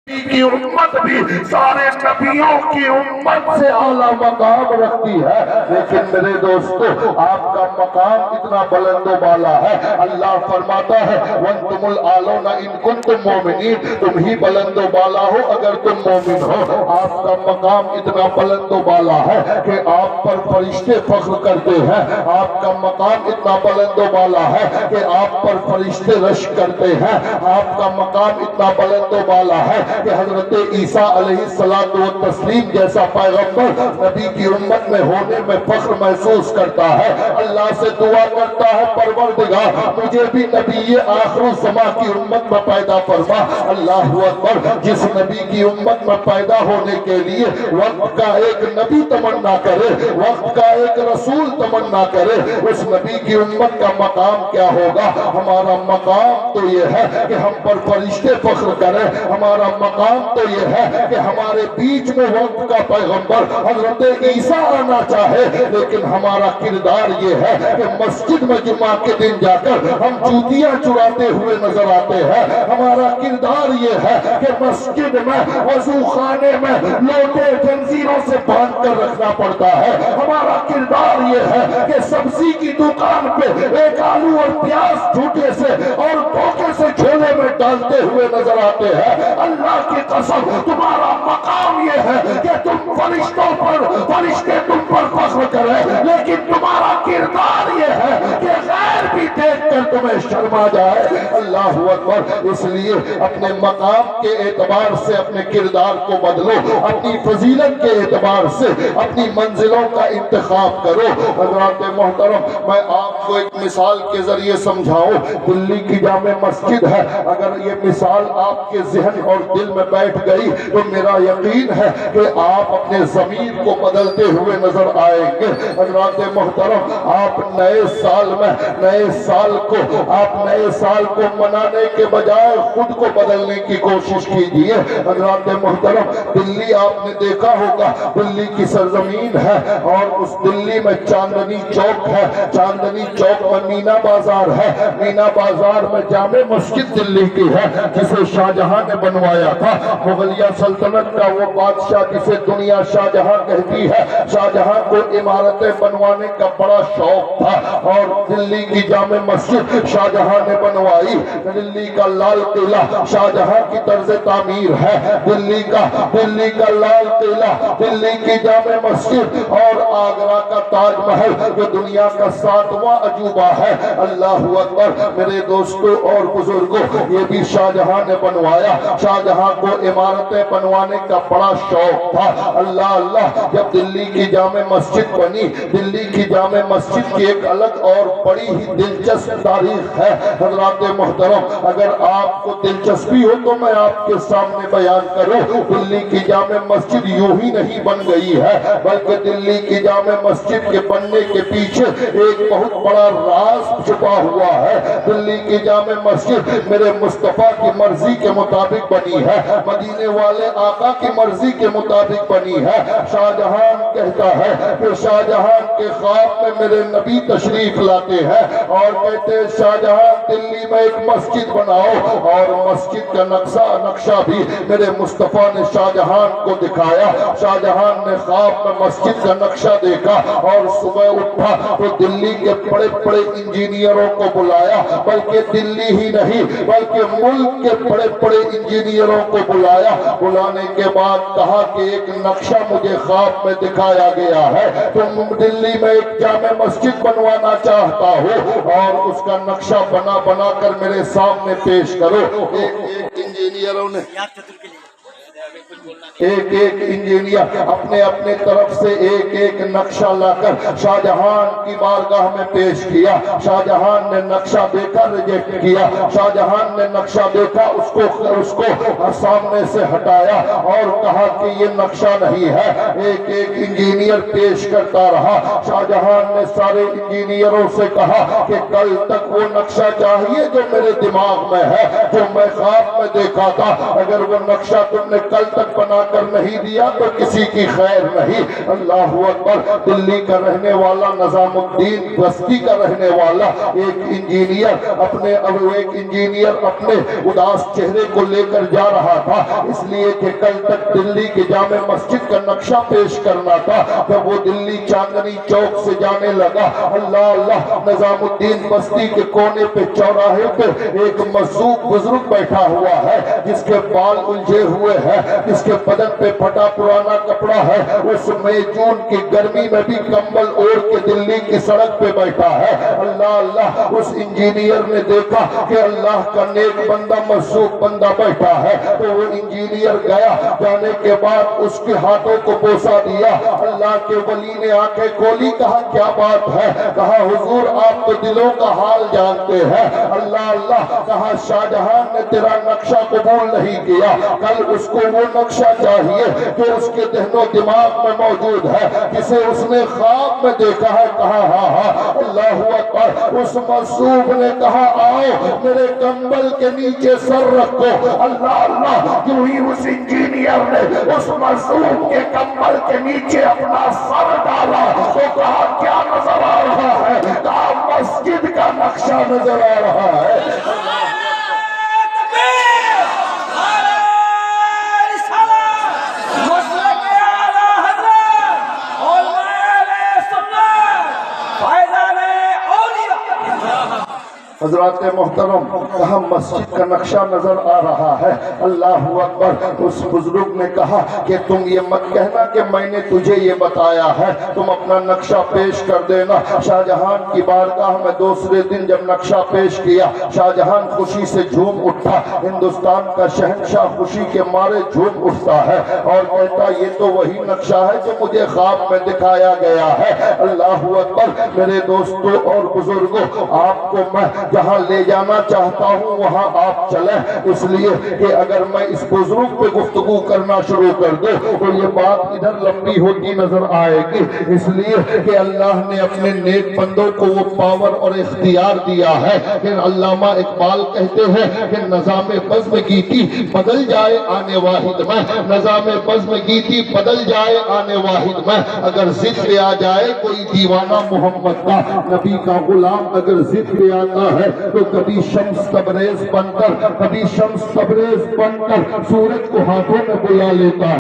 کی امت بھی سارے نبیوں کی امت سے اعلیٰ مقام رکھتی ہے، لیکن میرے دوستو آپ کا مقام اتنا بلند و بالا ہے۔ اللہ فرماتا ہے وَأَنْتُمُ الْأَعْلَوْنَ إِن كُنتُم مُؤْمِنِينَ، تم ہی بلند و بالا ہو اگر تم مومن ہو۔ آپ کا مقام اتنا بلند و بالا ہے کہ آپ پر فرشتے فخر کرتے ہیں، آپ کا مقام اتنا بلند و بالا ہے کہ آپ پر فرشتے رشک کرتے ہیں، آپ کا مقام اتنا بلند و بالا ہے کہ حضرت عیسیٰ علیہ السلام جیسا پیغمبر نبی کی امت میں ہونے میں فخر محسوس کرتا ہے، اللہ سے دعا کرتا ہے پروردگار مجھے بھی نبی آخر الزماں کی امت میں پیدا فرما۔ اللہ اکبر، جس نبی کی امت میں پیدا ہونے کے لیے وقت کا ایک نبی تمنا کرے، وقت کا ایک رسول تمنا کرے، اس نبی کی امت کا مقام کیا ہوگا؟ ہمارا مقام تو یہ ہے کہ ہم پر فرشتے فخر کریں، ہمارا مقام تو یہ ہے کہ ہمارے بیچ میں وقت کا پیغمبر حضرت عیسیٰ آنا چاہے، لیکن ہمارا کردار یہ ہے کہ مسجد میں جمعہ کے دن جا کر ہم جوتیاں چراتے ہوئے نظر آتے ہیں، ہمارا کردار یہ ہے کہ مسجد میں وضو خانے میں لوٹے زنجیروں سے باندھ کر رکھنا پڑتا ہے، ہمارا کردار یہ ہے کہ سبزی کی دکان پہ ایک آلو اور پیاز جھوٹے سے اور دھوکے سے جھولے میں ڈالتے ہوئے نظر آتے ہیں۔ اللہ کی قسم تمہارا مقام یہ ہے کہ تم فرشتوں پر فرشتے تم پر فخر کریں، لیکن تمہارا کردار یہ ہے کہ غیر بھی دیکھ کر تمہیں شرم آ جائے۔ اللہ اکبر، اس لیے اپنے مقام کے اعتبار سے اپنے کردار کو بدلو، اپنی فضیلت کے اعتبار سے اپنی منزلوں کا انتخاب کرو۔ حضرات محترم، میں آپ کو ایک مثال کے ذریعے سمجھاؤں۔ دلی کی جامع مسجد ہے، اگر یہ مثال آپ کے ذہن اور دل میں بیٹھ گئی تو میرا یقین ہے کہ آپ اپنے ضمیر کو بدلتے ہوئے نظر آئیں گے۔ حضرات محترم، آپ نئے سال کو منانے کے بجائے خود کو بدلنے کی کوشش کیجیے۔ حضرات محترم، دلی آپ نے دیکھا ہوگا، دلی کی سرزمین ہے اور اس دلی میں چاندنی چوک ہے، چاندنی چوک میں مینا بازار ہے، مینا بازار میں جامع مسجد دلی کی ہے جسے شاہ جہاں نے بنوایا تھا۔ مغلیہ سلطنت کا وہ بادشاہ جسے دنیا شاہ جہاں کہتی ہے، شاہ جہاں کو عمارتیں بنوانے کا بڑا شوق تھا اور دلی کی جامع مسجد شاہ جہاں نے بنوائی۔ دلی کا لال قلعہ شاہ جہاں کی طرز تعمیر ہے، دلی کا لال قلعہ، دلی کی جامع مسجد اور آگرہ کا تاج محل جو دنیا کا 7واں عجوبہ ہے۔ اللہ اکبر، میرے دوستوں اور بزرگوں، یہ بھی شاہ جہاں نے بنوایا۔ شاہ جہاں کو عمارتیں بنوانے کا بڑا شوق تھا۔ اللہ اللہ، جب دلی کی جامع مسجد بنی، دلی کی جامع مسجد کی ایک الگ اور بڑی ہی دلچسپ تاریخ ہے۔ حضرات محترم، اگر آپ کو دلچسپی ہو تو میں آپ کے سامنے بیان کروں۔ دلی کی جامع مسجد یوں ہی نہیں بن گئی ہے، بلکہ دلی کی جامع مسجد کے بننے کے پیچھے ایک بہت بڑا راز چھپا ہوا ہے۔ دلی کی جامع مسجد میرے مصطفیٰ کی مرضی کے مطابق بنی ہے، مدینے والے آقا کی مرضی کے مطابق بنی ہے۔ شاہ جہاں کہتا ہے کہ شاہ جہاں کے خواب میں میرے نبی تشریف لاتے ہیں اور کہتے ہیں شاہ جہاں دلی میں ایک مسجد بناؤ، اور مسجد کا نقشہ بھی میرے مصطفیٰ نے شاہ جہاں کو دکھایا۔ شاہ جہاں نے خواب میں مسجد کا نقشہ دیکھا اور صبح اٹھا تو دلی کے بڑے بڑے انجینئروں کو بلایا، بلکہ دلی ہی نہیں بلکہ ملک کے بڑے بڑے انجینئروں کو بلایا۔ بلانے کے بعد کہا کہ ایک نقشہ مجھے خواب میں دکھایا گیا ہے، تم دلی میں ایک جامع مسجد بنوانا چاہتا ہو اور اس کا نقشہ بنا کر میرے سامنے پیش کرو۔ ایک انجینئروں نے ایک انجینئر اپنے طرف سے ایک نقشہ لا کر شاہ جہان کی بارگاہ میں پیش کیا۔ شاہ جہان نے نقشہ دیکھا، ریجیکٹ کیا۔ شاہ جہان نے نقشہ دیکھا، اس کو سامنے سے ہٹایا اور کہا کہ یہ نقشہ نہیں ہے۔ ایک انجینئر پیش کرتا رہا۔ شاہ جہان نے سارے انجینئروں سے کہا کہ کل تک وہ نقشہ چاہیے جو میرے دماغ میں ہے، جو میں خواب میں دیکھا تھا۔ اگر وہ نقشہ تم نے کل تک بنا کر نہیں دیا تو کسی کی خیر نہیں۔ اللہ اکبر۔ دلی کا رہنے والا نظام الدین بستی کا رہنے والا ایک انجینئر اپنے اداس چہرے کو لے کر جا رہا تھا، اس لیے کہ کل تک دلی کے جامع مسجد کا نقشہ پیش کرنا تھا۔ جب وہ دلی چاندنی چوک سے جانے لگا، اللہ اللہ، نظام الدین بستی کے کونے پہ چوراہے پہ ایک مصوب بزرگ بیٹھا ہوا ہے، جس کے بال الجھے ہوئے ہیں، جس کے بدن پہ پھٹا پرانا کپڑا ہے، اس مئی جون کی گرمی میں بھی کمبل اوڑھ کے دلی کی سڑک پہ بیٹھا ہے۔ اللہ اللہ، اس انجینئر نے دیکھا کہ اللہ کا نیک بندہ مصوب بندہ بیٹھا ہے، تو وہ انجینئر گیا، جانے کے بعد اس کے ہاتھوں کو بوسا دیا۔ اللہ کے ولی نے آنکھیں کھولی، کہا کیا بات ہے؟ کہا حضور آپ تو دلوں کا حال جانتے ہیں۔ اللہ اللہ، کہا شاہ جہان نے تیرا نقشہ قبول نہیں کیا، کل اس کو وہ نقشہ چاہیے جو اس کے ذہن و دماغ میں موجود ہے، جسے اس نے خواب میں دیکھا ہے۔ کہا ہاں ہاں۔ اللہ اکبر۔ اس مصوب نے کہا آؤ میرے کمبل کے نیچے سر رکھو۔ اللہ اللہ، کیوں ہی اس انجینئر نے اس مصوب کے کمبل کے نیچے اپنا سر ڈالا تو کہا کیا نظر آ رہا ہے؟ کہا مسجد کا نقشہ نظر آ رہا ہے۔ حضرات محترم، کہا مسجد کا نقشہ نظر آ رہا ہے۔ اللہ اکبر۔ اس بزرگ نے کہا کہ تم یہ مت کہنا کہ میں نے تجھے یہ بتایا ہے، تم اپنا نقشہ پیش کر دینا۔ شاہ جہان کی بارگاہ میں دوسرے دن جب نقشہ پیش کیا، شاہ جہان خوشی سے جھوم اٹھا۔ ہندوستان کا شہنشاہ خوشی کے مارے جھوم اٹھتا ہے اور کہتا یہ تو وہی نقشہ ہے جو مجھے خواب میں دکھایا گیا ہے۔ اللہ اکبر۔ میرے دوستوں اور بزرگوں، آپ کو میں جہاں لے جانا چاہتا ہوں وہاں آپ چلیں، اس لیے کہ اگر میں اس بزرگ پہ گفتگو کرنا شروع کر دوں تو یہ بات ادھر لمبی ہوتی نظر آئے گی، اس لیے کہ اللہ نے اپنے نیک بندوں کو وہ پاور اور اختیار دیا ہے۔ پھر علامہ اقبال کہتے ہیں کہ نظام بزم گیتی بدل جائے آنے واحد میں، نظام بزم گیتی بدل جائے آنے واحد میں، اگر ضد پہ آ جائے کوئی دیوانہ محمد کا، نبی کا غلام اگر ضد پہ آتا ہے تو کبھی شمس تبریز بن کر سورج کو ہاتھوں میں بلا لیتا ہے۔